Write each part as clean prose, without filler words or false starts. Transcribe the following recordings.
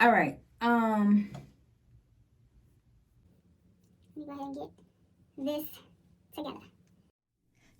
All right. Let me go ahead and get this together.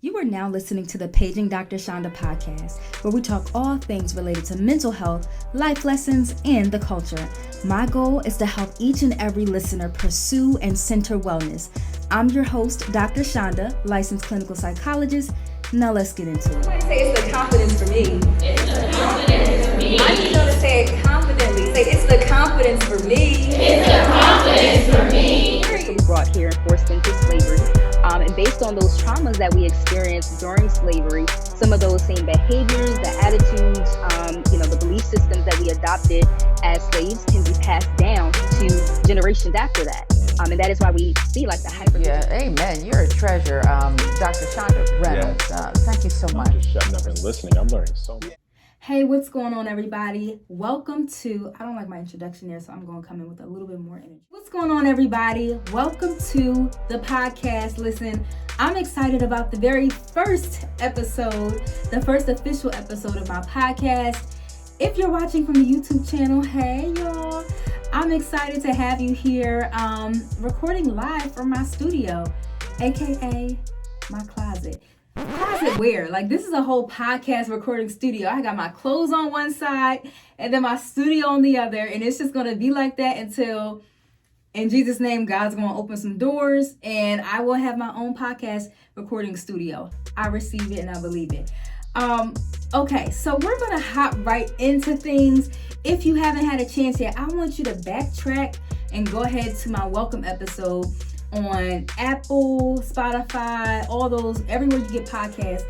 You are now listening to the Paging Dr. Chanda podcast, where we talk all things related to mental health, life lessons, and the culture. My goal is to help each and every listener pursue and center wellness. I'm your host, Dr. Chanda, licensed clinical psychologist. Now let's get into it. I say it's the confidence for me. It's the confidence for me. I need y'all to say it confidently. Say it's the confidence for me. It's the confidence for me. Brought here and forced into slavery. And based on those traumas that we experienced during slavery, some of those same behaviors, the attitudes, the belief systems that we adopted as slaves can be passed down to generations after that. And that is why we see like the hyper. Yeah, amen. You're a treasure, Dr. Chanda Reynolds. Thank you so much. I'm just shutting up and listening. I'm learning so much. Hey, what's going on, everybody? Welcome to, I don't like my introduction there, so I'm going to come in with a little bit more energy. What's going on, everybody? Welcome to the podcast. Listen, I'm excited about the very first episode, the first official episode of my podcast. If you're watching from the YouTube channel, hey, y'all. I'm excited to have you here recording live from my studio, aka my closet. Closet where? Like, this is a whole podcast recording studio. I got my clothes on one side and then my studio on the other, and it's just going to be like that until, in Jesus' name, God's going to open some doors and I will have my own podcast recording studio. I receive it and I believe it. Okay, so we're going to hop right into things. If you haven't had a chance yet, I want you to backtrack and go ahead to my welcome episode on Apple, Spotify, all those, everywhere you get podcasts,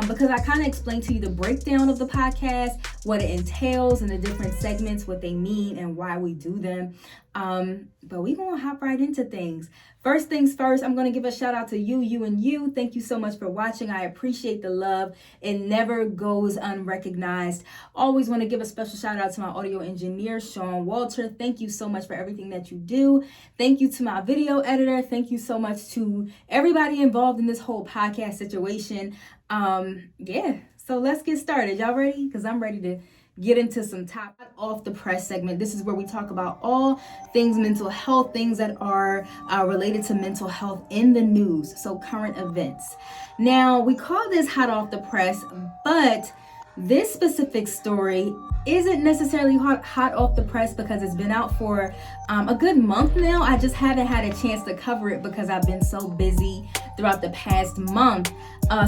because I kind of explained to you the breakdown of the podcast, what it entails and the different segments, what they mean and why we do them. But we're going to hop right into things. First things first, I'm going to give a shout out to you. Thank you so much for watching. I appreciate the love. It never goes unrecognized. Always want to give a special shout out to my audio engineer, Sean Walter. Thank you so much for everything that you do. Thank you to my video editor. Thank you so much to everybody involved in this whole podcast situation. So let's get started. Y'all ready? Because I'm ready to get into some top off the press segment. This is where we talk about all things mental health, things that are related to mental health in the news, so current events. Now, we call this hot off the press, but this specific story isn't necessarily hot off the press because it's been out for a good month now. I just haven't had a chance to cover it because I've been so busy throughout the past month.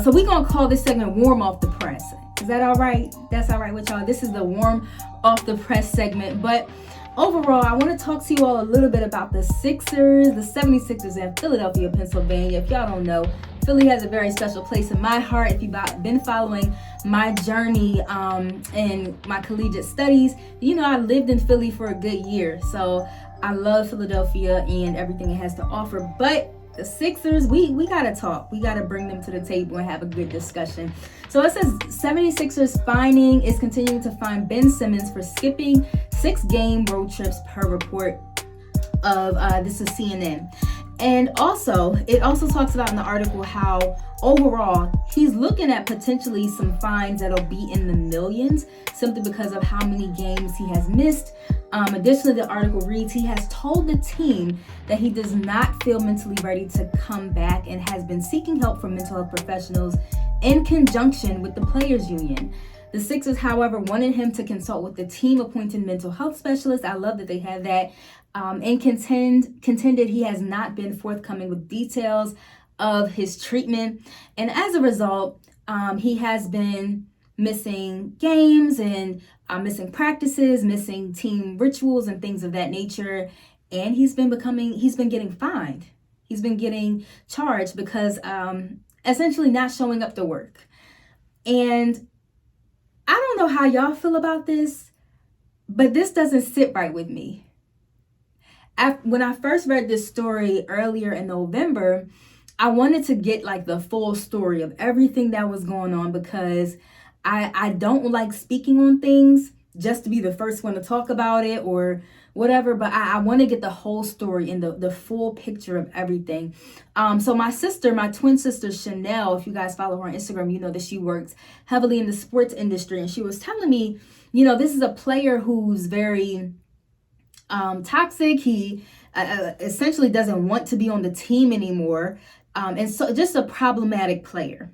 So we're going to call this segment warm off the press. Is that all right? That's all right with y'all. This is the warm off the press segment. But overall, I want to talk to you all a little bit about the Sixers, the 76ers in Philadelphia, Pennsylvania. If y'all don't know, Philly has a very special place in my heart. If you've been following my journey in my collegiate studies, you know I lived in Philly for a good year. So I love Philadelphia and everything it has to offer. But the Sixers, we got to talk. We got to bring them to the table and have a good discussion. So it says 76ers fining is continuing to fine Ben Simmons for skipping 6-game road trips per report of, this is CNN. And also, it also talks about in the article how overall he's looking at potentially some fines that'll be in the millions simply because of how many games he has missed. Additionally, the article reads, he has told the team that he does not feel mentally ready to come back and has been seeking help from mental health professionals in conjunction with the players union. The Sixers, however, wanted him to consult with the team-appointed mental health specialist. I love that they have that. And contended he has not been forthcoming with details of his treatment. And as a result, he has been missing games and missing practices, missing team rituals and things of that nature. And he's been getting fined. He's been getting charged because essentially not showing up to work. And I don't know how y'all feel about this, but this doesn't sit right with me. When I first read this story earlier in November, I wanted to get like the full story of everything that was going on because I don't like speaking on things just to be the first one to talk about it or whatever, but I want to get the whole story and the full picture of everything. So my twin sister, Chanel, if you guys follow her on Instagram, you know that she works heavily in the sports industry. And she was telling me, this is a player who's very toxic. He essentially doesn't want to be on the team anymore. And so just a problematic player.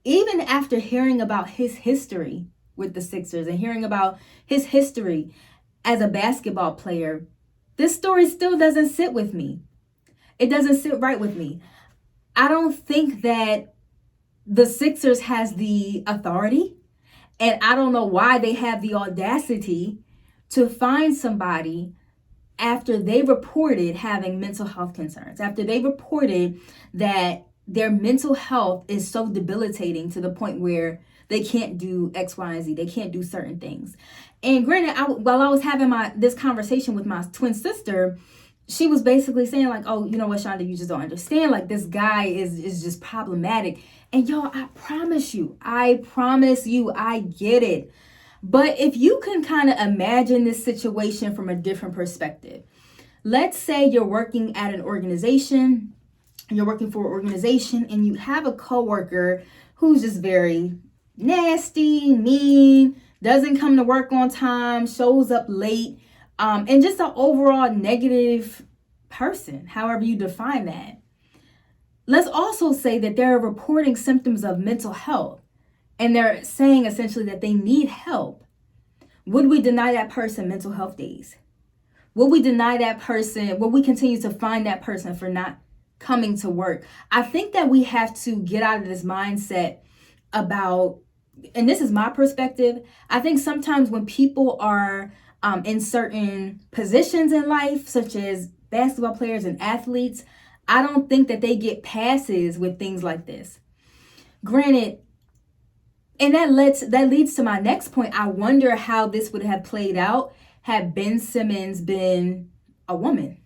Even after hearing about his history with the Sixers and hearing about his history as a basketball player, this story still doesn't sit with me. It doesn't sit right with me. I don't think that the Sixers has the authority, and I don't know why they have the audacity to find somebody after they reported having mental health concerns, after they reported that their mental health is so debilitating to the point where they can't do X, Y, and Z. They can't do certain things. And granted, while I was having this conversation with my twin sister, she was basically saying like, oh, you know what, Chanda, you just don't understand. Like, this guy is just problematic. And y'all, I promise you, I get it. But if you can kind of imagine this situation from a different perspective, let's say you're working at an organization, you're working for an organization, and you have a coworker who's just very nasty, mean, doesn't come to work on time, shows up late, and just an overall negative person, however you define that. Let's also say that they're reporting symptoms of mental health, and they're saying essentially that they need help. Would we deny that person mental health days? Would we deny that person? Would we continue to find that person for not coming to work? I think that we have to get out of this mindset about, and this is my perspective, I think sometimes when people are in certain positions in life, such as basketball players and athletes, I don't think that they get passes with things like this. Granted, and that leads to my next point. I wonder how this would have played out had Ben Simmons been a woman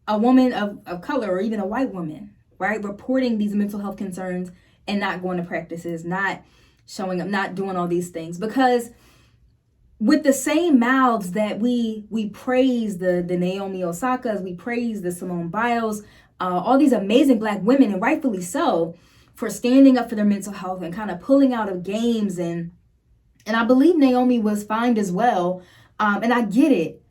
of color, or even a white woman, right? Reporting these mental health concerns and not going to practices, not showing up, not doing all these things. Because with the same mouths that we praise the Naomi Osakas, we praise the Simone Biles, all these amazing Black women, and rightfully so, for standing up for their mental health and kind of pulling out of games. And I believe Naomi was fined as well. And I get it.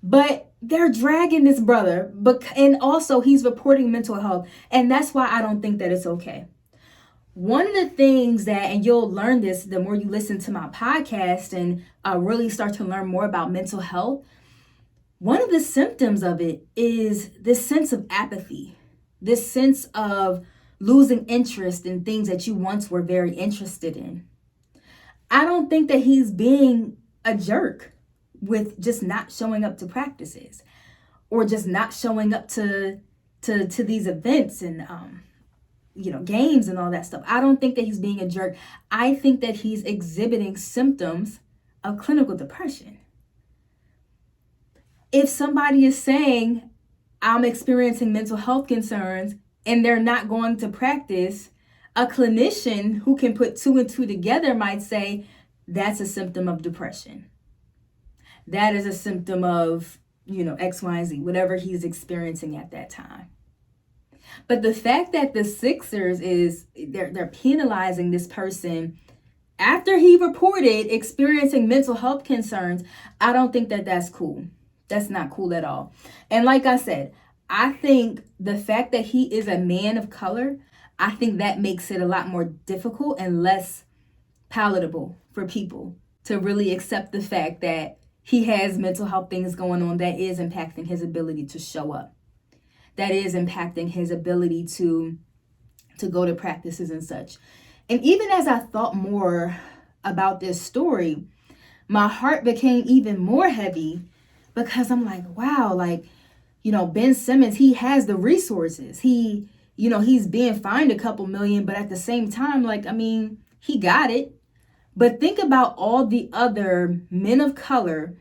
But they're dragging this brother. And also he's reporting mental health. And that's why I don't think that it's okay. One of the things that, and you'll learn this the more you listen to my podcast and really start to learn more about mental health, one of the symptoms of it is this sense of apathy, this sense of losing interest in things that you once were very interested in. I don't think that he's being a jerk with just not showing up to practices or just not showing up to these events and games and all that stuff. I don't think that he's being a jerk. I think that he's exhibiting symptoms of clinical depression. If somebody is saying, I'm experiencing mental health concerns, and they're not going to practice, a clinician who can put 2 and 2 together might say, that's a symptom of depression. That is a symptom of, X, Y, and Z, whatever he's experiencing at that time. But the fact that the Sixers they're penalizing this person after he reported experiencing mental health concerns, I don't think that that's cool. That's not cool at all. And like I said, I think the fact that he is a man of color, I think that makes it a lot more difficult and less palatable for people to really accept the fact that he has mental health things going on that is impacting his ability to show up, that is impacting his ability to go to practices and such. And even as I thought more about this story, my heart became even more heavy because I'm like, wow, Ben Simmons, he has the resources. He's being fined a couple million, but at the same time, he got it. But think about all the other men of color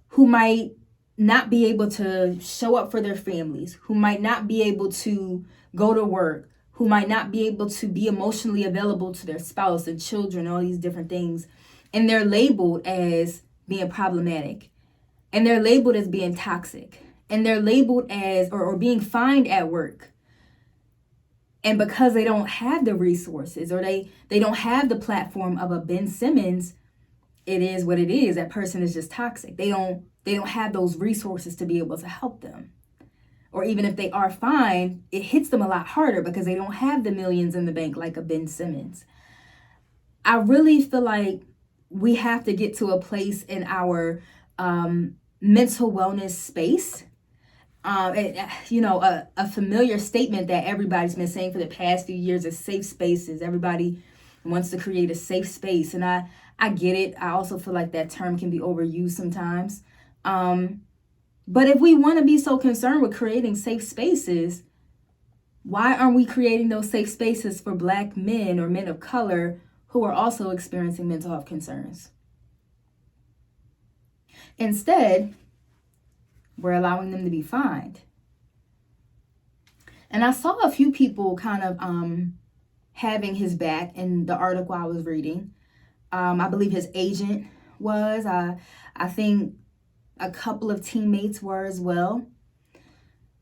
who might not be able to show up for their families, who might not be able to go to work, who might not be able to be emotionally available to their spouse and children, all these different things. And they're labeled as being problematic. And they're labeled as being toxic. And they're labeled as, or being fined at work. And because they don't have the resources or they don't have the platform of a Ben Simmons, it is what it is. That person is just toxic. They don't have those resources to be able to help them. Or even if they are fine, it hits them a lot harder because they don't have the millions in the bank like a Ben Simmons. I really feel like we have to get to a place in our mental wellness space. A familiar statement that everybody's been saying for the past few years is safe spaces. Everybody wants to create a safe space. And I get it. I also feel like that term can be overused sometimes. But if we want to be so concerned with creating safe spaces, why aren't we creating those safe spaces for Black men or men of color who are also experiencing mental health concerns? Instead, we're allowing them to be fined. And I saw a few people kind of having his back in the article I was reading. I believe his agent was. I think a couple of teammates were as well.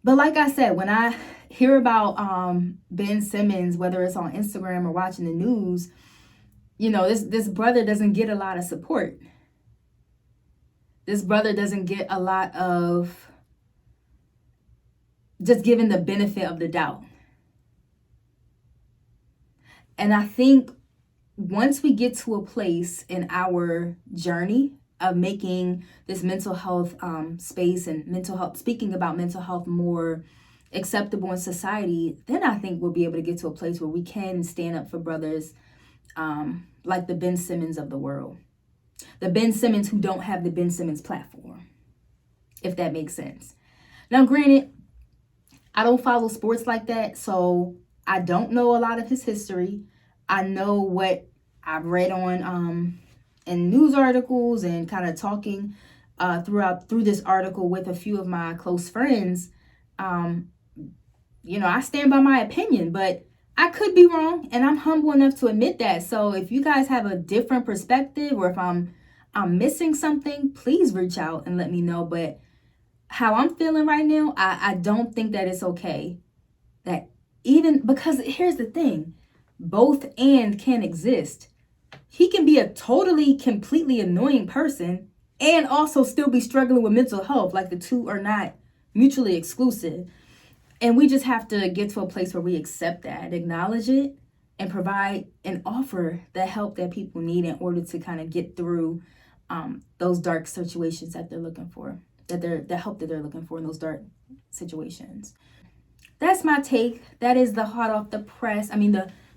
But like I said, when I hear about Ben Simmons, whether it's on Instagram or watching the news, this brother doesn't get a lot of support. This brother doesn't get a lot of just given the benefit of the doubt. And I think once we get to a place in our journey of making this mental health space and mental health, speaking about mental health more acceptable in society, then I think we'll be able to get to a place where we can stand up for brothers like the Ben Simmons of the world. The Ben Simmons who don't have the Ben Simmons platform, if that makes sense. Now, granted, I don't follow sports like that, so I don't know a lot of his history. I know what I've read on in news articles and kind of talking through this article with a few of my close friends. I stand by my opinion, but I could be wrong, and I'm humble enough to admit that. So if you guys have a different perspective, or if I'm missing something, please reach out and let me know. But how I'm feeling right now, I don't think that it's okay. That even because here's the thing, both and can exist. He can be a totally, completely annoying person and also still be struggling with mental health. Like the two are not mutually exclusive. And we just have to get to a place where we accept that, acknowledge it, and provide and offer the help that people need in order to kind of get through those dark situations that they're looking for, the help that they're looking for in those dark situations. That's my take. That is the hot off the press.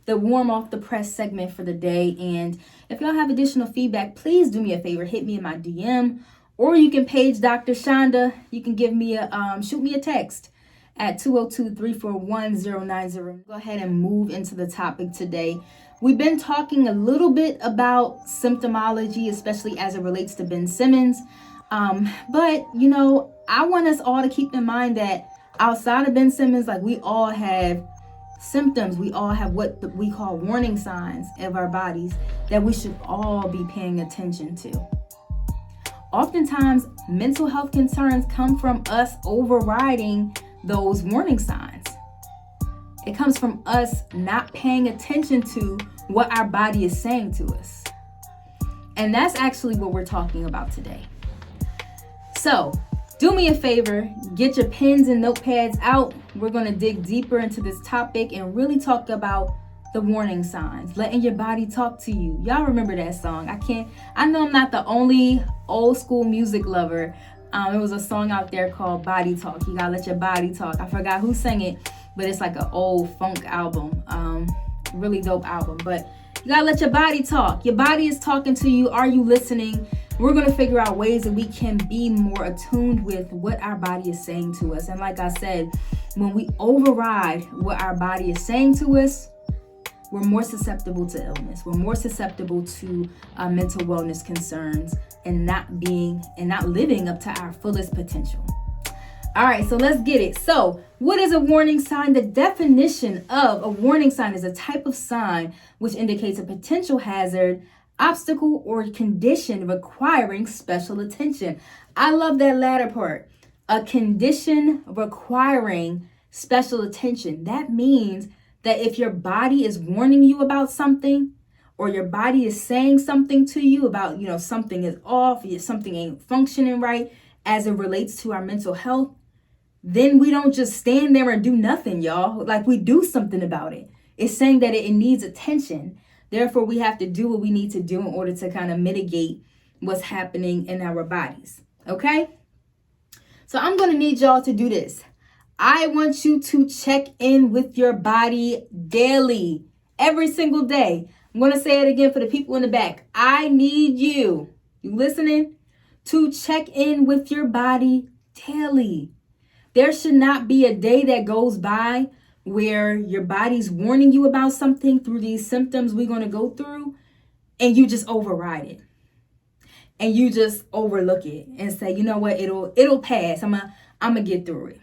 The warm off the press segment for the day. And if y'all have additional feedback, please do me a favor, hit me in my DM, or you can page Dr. Chanda. You can give me shoot me a text at 202-341-090. Go ahead and move into the topic today. We've been talking a little bit about symptomology, especially as it relates to Ben Simmons. But I want us all to keep in mind that outside of Ben Simmons, like, we all have symptoms. We all have what we call warning signs of our bodies that we should all be paying attention to. Oftentimes, mental health concerns come from us overriding those warning signs. It comes from us not paying attention to what our body is saying to us. And that's actually what we're talking about today. So, do me a favor, get your pens and notepads out. We're going to dig deeper into this topic and really talk about the warning signs, letting your body talk to you. Y'all remember that song? I know I'm not the only old school music lover. It was a song out there called Body Talk. You gotta let your body talk. I forgot who sang it, but it's like an old funk album. Really dope album. But you gotta let your body talk. Your body is talking to you. Are you listening? We're gonna figure out ways that we can be more attuned with what our body is saying to us. And like I said, when we override what our body is saying to us, we're more susceptible to illness. We're more susceptible to mental wellness concerns and not living up to our fullest potential. All right, so let's get it. So what is a warning sign? The definition of a warning sign is a type of sign which indicates a potential hazard, obstacle, or condition requiring special attention. I love that latter part. A condition requiring special attention. That means that if your body is warning you about something, or your body is saying something to you about, something is off, something ain't functioning right as it relates to our mental health, then we don't just stand there and do nothing, y'all. Like, we do something about it. It's saying that it needs attention. Therefore, we have to do what we need to do in order to kind of mitigate what's happening in our bodies. Okay? So I'm going to need y'all to do this. I want you to check in with your body daily, every single day. I'm going to say it again for the people in the back. I need you listening, to check in with your body daily. There should not be a day that goes by where your body's warning you about something through these symptoms we're going to go through, and you just override it. And you just overlook it and say, you know what, it'll pass. I'm gonna get through it.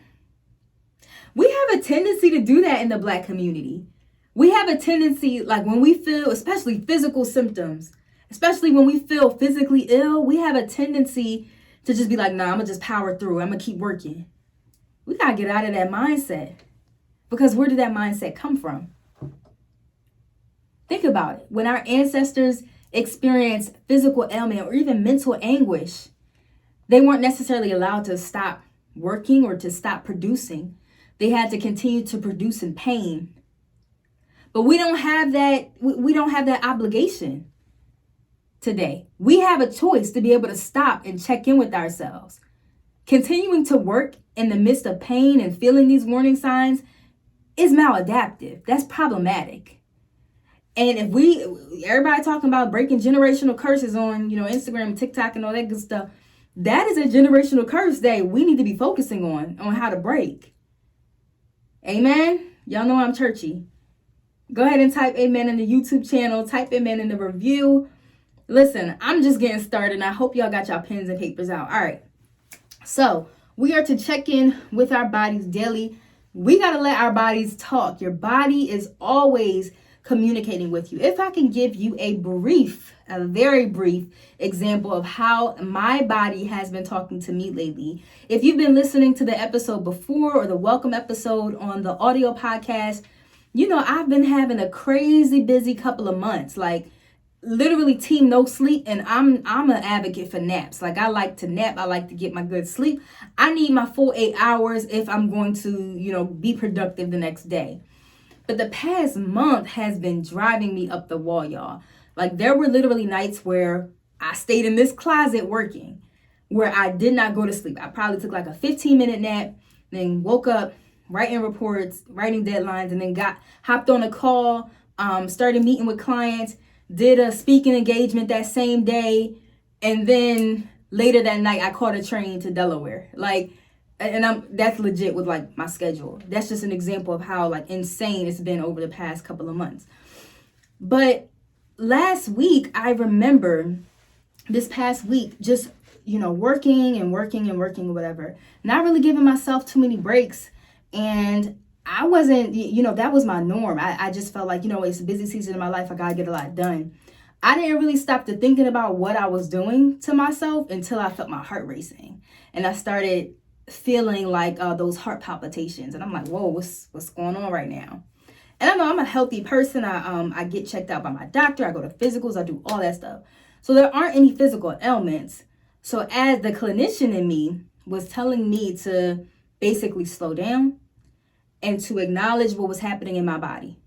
We have a tendency to do that in the Black community. We have a tendency, like when we feel, especially physical symptoms, especially when we feel physically ill, we have a tendency to just be like, nah, I'm gonna just power through. I'm gonna keep working. We gotta get out of that mindset. Because where did that mindset come from? Think about it. When our ancestors experienced physical ailment or even mental anguish, they weren't necessarily allowed to stop working or to stop producing. They had to continue to produce in pain. But we don't have that. We don't have that obligation today. We have a choice to be able to stop and check in with ourselves. Continuing to work in the midst of pain and feeling these warning signs is maladaptive. That's problematic. And if everybody talking about breaking generational curses on, Instagram, TikTok, and all that good stuff, that is a generational curse that we need to be focusing on how to break. Amen. Y'all know I'm churchy. Go ahead and type amen in the YouTube channel. Type amen in the review. Listen, I'm just getting started, and I hope y'all got y'all pens and papers out. All right. So we are to check in with our bodies daily. We got to let our bodies talk. Your body is always communicating with you. If I can give you a very brief example of how my body has been talking to me lately. If you've been listening to the episode before or the welcome episode on the audio podcast, I've been having a crazy busy couple of months, like literally team no sleep. And I'm an advocate for naps. Like, I like to nap. I like to get my good sleep. I need my full 8 hours if I'm going to, be productive the next day. But the past month has been driving me up the wall, y'all. Like, there were literally nights where I stayed in this closet working, where I did not go to sleep. I probably took like a 15-minute nap, then woke up, writing reports, writing deadlines, and then hopped on a call, started meeting with clients, did a speaking engagement that same day, and then later that night, I caught a train to Delaware. That's legit with like my schedule. That's just an example of how like insane it's been over the past couple of months. But last week, I remember this past week, just, working and working, whatever, not really giving myself too many breaks. And I wasn't, that was my norm. I just felt like, it's a busy season in my life. I got to get a lot done. I didn't really stop to thinking about what I was doing to myself until I felt my heart racing. And I started feeling like those heart palpitations. And I'm like, whoa, what's going on right now? And I know I'm a healthy person. I get checked out by my doctor. I go to physicals. I do all that stuff. So there aren't any physical ailments. So as the clinician in me was telling me to basically slow down and to acknowledge what was happening in my body.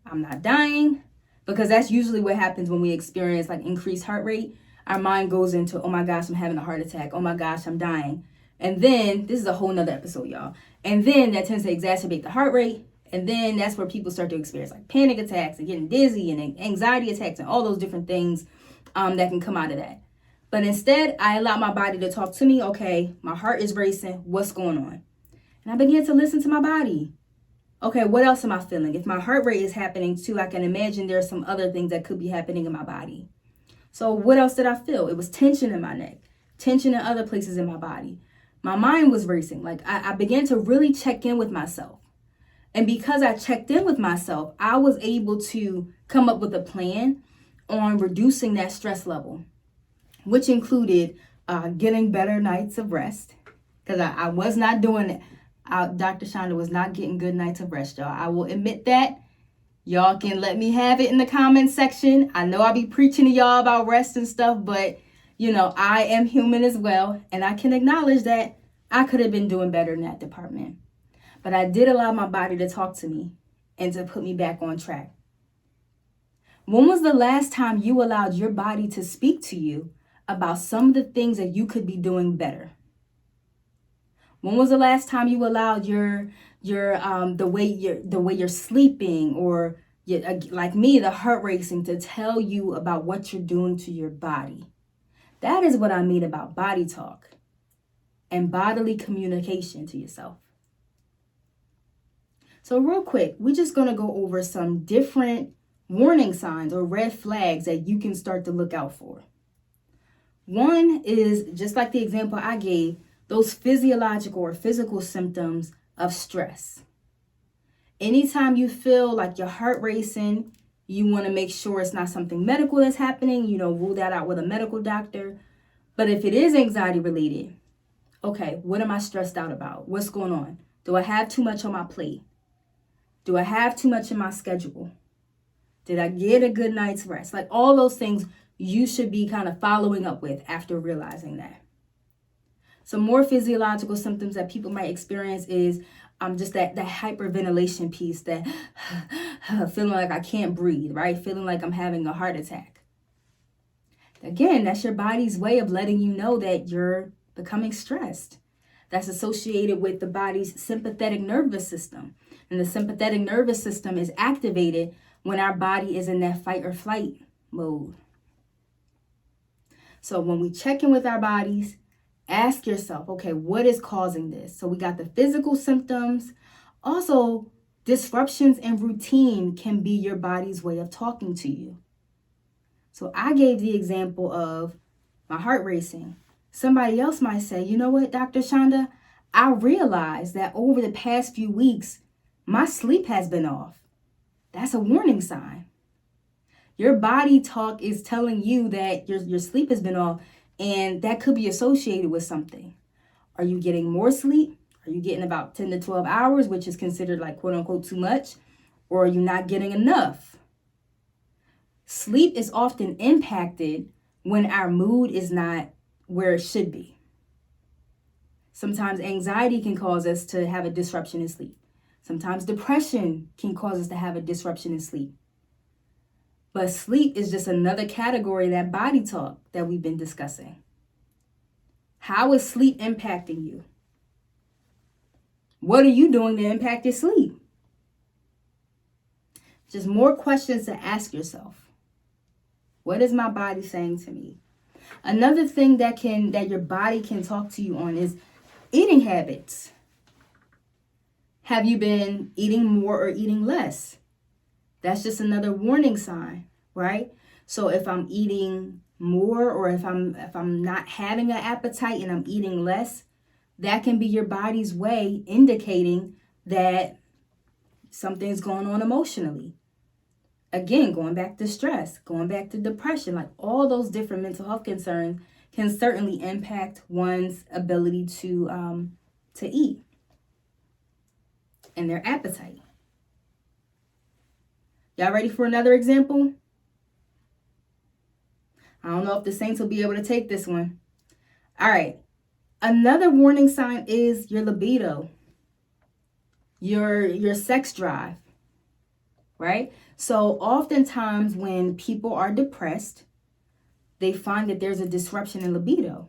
I'm not dying, because that's usually what happens when we experience like increased heart rate. Our mind goes into, oh my gosh, I'm having a heart attack. Oh my gosh, I'm dying. And then, this is a whole nother episode, y'all. And then that tends to exacerbate the heart rate. And then that's where people start to experience like panic attacks and getting dizzy and anxiety attacks and all those different things that can come out of that. But instead, I allowed my body to talk to me. Okay, my heart is racing. What's going on? And I began to listen to my body. Okay, what else am I feeling? If my heart rate is happening too, I can imagine there's some other things that could be happening in my body. So what else did I feel? It was tension in my neck, tension in other places in my body. My mind was racing. Like, I began to really check in with myself. And because I checked in with myself, I was able to come up with a plan on reducing that stress level, which included getting better nights of rest, because I was not doing it. Dr. Chanda was not getting good nights of rest, y'all. I will admit that. Y'all can let me have it in the comment section. I know I'll be preaching to y'all about rest and stuff, but I am human as well. And I can acknowledge that I could have been doing better in that department. But I did allow my body to talk to me and to put me back on track. When was the last time you allowed your body to speak to you about some of the things that you could be doing better? When was the last time you allowed the way you're sleeping, or like me, the heart racing, to tell you about what you're doing to your body? That is what I mean about body talk and bodily communication to yourself. So real quick, we're just going to go over some different warning signs or red flags that you can start to look out for. One is, just like the example I gave, those physiological or physical symptoms of stress. Anytime you feel like your heart racing, you want to make sure it's not something medical that's happening. Rule that out with a medical doctor. But if it is anxiety related, okay, what am I stressed out about? What's going on? Do I have too much on my plate? Do I have too much in my schedule? Did I get a good night's rest? Like all those things you should be kind of following up with after realizing that. Some more physiological symptoms that people might experience is just that hyperventilation piece, that feeling like I can't breathe, right? Feeling like I'm having a heart attack. Again, that's your body's way of letting you know that you're becoming stressed. That's associated with the body's sympathetic nervous system. And the sympathetic nervous system is activated when our body is in that fight or flight mode. So when we check in with our bodies, ask yourself, okay, what is causing this? So we got the physical symptoms. Also, disruptions in routine can be your body's way of talking to you. So I gave the example of my heart racing. Somebody else might say, you know what, Dr. Chanda, I realized that over the past few weeks, my sleep has been off. That's a warning sign. Your body talk is telling you that your sleep has been off, and that could be associated with something. Are you getting more sleep? Are you getting about 10 to 12 hours, which is considered like quote unquote too much? Or are you not getting enough? Sleep is often impacted when our mood is not where it should be. Sometimes anxiety can cause us to have a disruption in sleep. Sometimes depression can cause us to have a disruption in sleep. But sleep is just another category of that body talk that we've been discussing. How is sleep impacting you? What are you doing to impact your sleep? Just more questions to ask yourself. What is my body saying to me? Another thing that your body can talk to you on is eating habits. Have you been eating more or eating less? That's just another warning sign, right? So if I'm eating more, or if I'm not having an appetite and I'm eating less, that can be your body's way indicating that something's going on emotionally. Again, going back to stress, going back to depression, like all those different mental health concerns can certainly impact one's ability to eat and their appetite. Y'all ready for another example? I don't know if the saints will be able to take this one. All right. Another warning sign is your libido, your sex drive, right? So oftentimes when people are depressed, they find that there's a disruption in libido.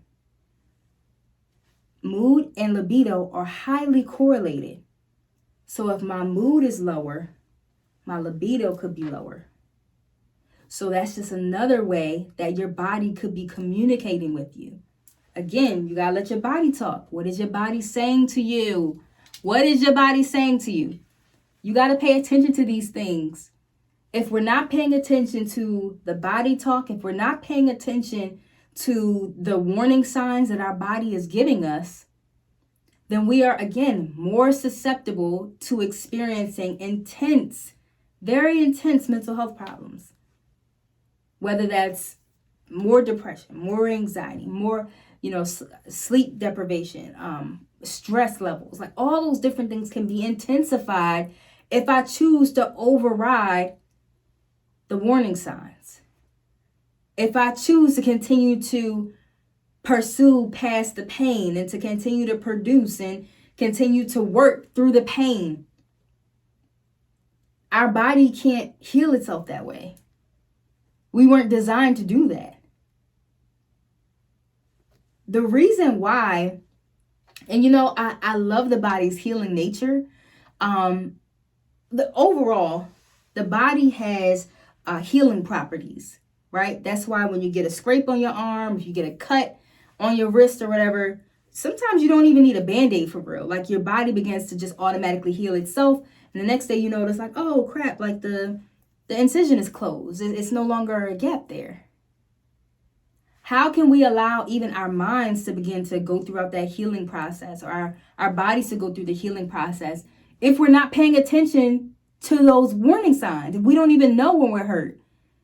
Mood and libido are highly correlated. So if my mood is lower, my libido could be lower. So that's just another way that your body could be communicating with you. Again, you gotta let your body talk. What is your body saying to you? What is your body saying to you? You gotta pay attention to these things. If we're not paying attention to the body talk, if we're not paying attention to the warning signs that our body is giving us, then we are, again, more susceptible to experiencing intense, very intense mental health problems. Whether that's more depression, more anxiety, more, sleep deprivation, stress levels, like all those different things can be intensified if I choose to override the warning signs, if I choose to continue to pursue past the pain and to continue to produce and continue to work through the pain, our body can't heal itself that way. We weren't designed to do that. The reason why, and I love the body's healing nature. The body has healing properties, right? That's why when you get a scrape on your arm, if you get a cut on your wrist or whatever, sometimes you don't even need a Band-Aid for real. Like your body begins to just automatically heal itself. And the next day you notice like, oh crap, like the incision is closed. It's no longer a gap there. How can we allow even our minds to begin to go throughout that healing process, or our bodies to go through the healing process, if we're not paying attention to those warning signs? If we don't even know when we're hurt,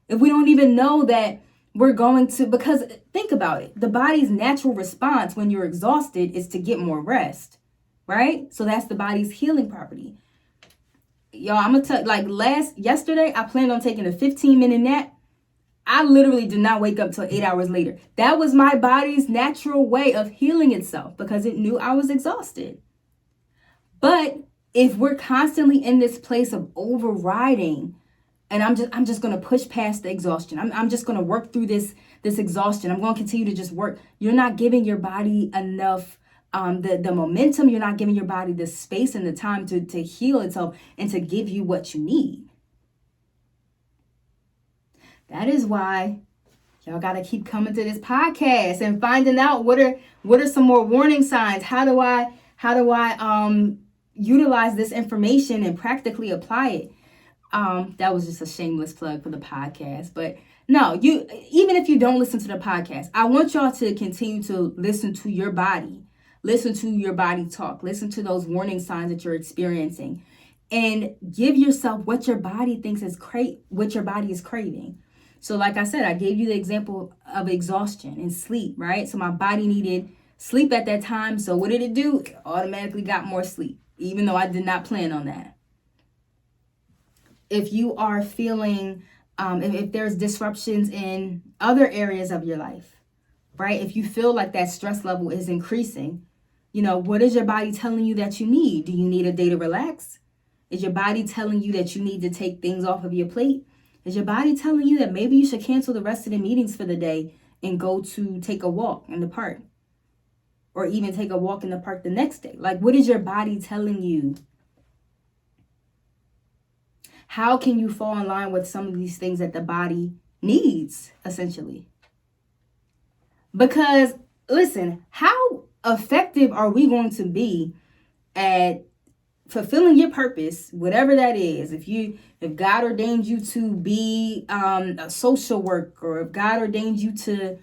if we don't even know that we're going to, because think about it, the body's natural response when you're exhausted is to get more rest, right? So that's the body's healing property. Y'all, I'm gonna tell, yesterday, I planned on taking a 15-minute nap. I literally did not wake up till 8 hours later. That was my body's natural way of healing itself because it knew I was exhausted. But if we're constantly in this place of overriding, and I'm just gonna push past the exhaustion. I'm just gonna work through this exhaustion. I'm gonna continue to just work. You're not giving your body enough the momentum. You're not giving your body the space and the time to heal itself and to give you what you need. That is why y'all got to keep coming to this podcast and finding out what are some more warning signs. How do I utilize this information and practically apply it? That was just a shameless plug for the podcast. But no, even if you don't listen to the podcast, I want y'all to continue to listen to your body. Listen to your body talk. Listen to those warning signs that you're experiencing, and give yourself what your body thinks is what your body is craving. So like I said, I gave you the example of exhaustion and sleep, right? So my body needed sleep at that time. So what did it do? It automatically got more sleep, even though I did not plan on that. If you are feeling, if there's disruptions in other areas of your life, right? If you feel like that stress level is increasing, what is your body telling you that you need? Do you need a day to relax? Is your body telling you that you need to take things off of your plate? Is your body telling you that maybe you should cancel the rest of the meetings for the day and go to take a walk in the park? Or even take a walk in the park the next day? Like, what is your body telling you? How can you fall in line with some of these things that the body needs, essentially? Because, listen, how effective are we going to be at fulfilling your purpose, whatever that is? If God ordained you to be a social worker, or if God ordained you to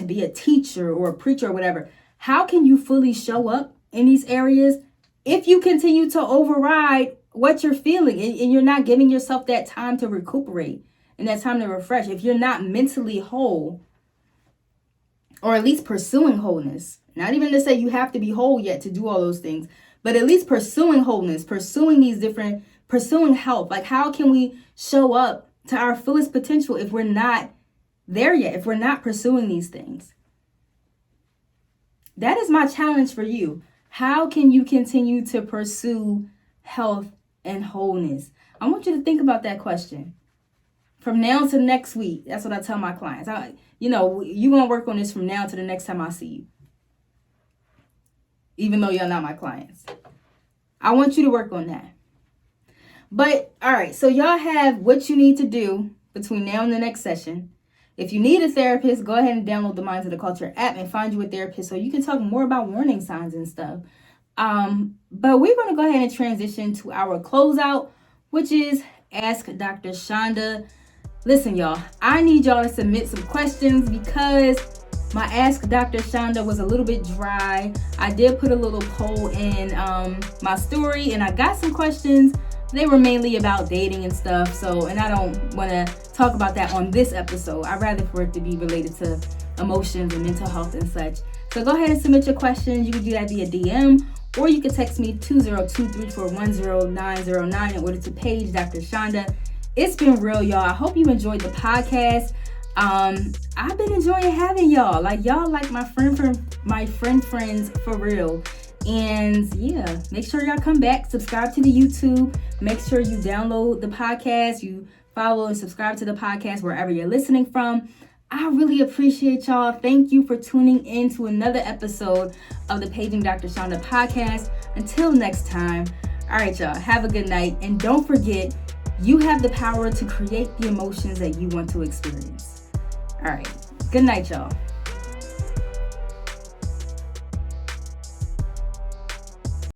be a teacher or a preacher or whatever, how can you fully show up in these areas if you continue to override what you're feeling and you're not giving yourself that time to recuperate and that time to refresh? If you're not mentally whole, or at least pursuing wholeness, not even to say you have to be whole yet to do all those things, but at least pursuing wholeness, pursuing health. Like, how can we show up to our fullest potential if we're not there yet, if we're not pursuing these things? That is my challenge for you. How can you continue to pursue health and wholeness? I want you to think about that question. From now to next week, that's what I tell my clients. You're going to work on this from now to the next time I see you. Even though you're not my clients. I want you to work on that. But, all right, so y'all have what you need to do between now and the next session. If you need a therapist, go ahead and download the Minds of the Culture app and find you a therapist so you can talk more about warning signs and stuff. But we're going to go ahead and transition to our closeout, which is Ask Dr. Chanda. Listen, y'all, I need y'all to submit some questions because my Ask Dr. Chanda was a little bit dry. I did put a little poll in my story, and I got some questions. They were mainly about dating and stuff. And I don't want to talk about that on this episode. I'd rather for it to be related to emotions and mental health and such. So go ahead and submit your questions. You can do that via DM, or you can text me 202-341-0909 in order to page Dr. Chanda. It's been real, y'all. I hope you enjoyed the podcast. I've been enjoying having y'all. Like, y'all like my friends for real. And yeah, make sure y'all come back, subscribe to the YouTube, make sure you download the podcast, you follow and subscribe to the podcast wherever you're listening from. I really appreciate y'all. Thank you for tuning in to another episode of the Paging Dr. Chanda podcast. Until next time, all right, y'all, have a good night. And don't forget, you have the power to create the emotions that you want to experience. All right, good night, y'all.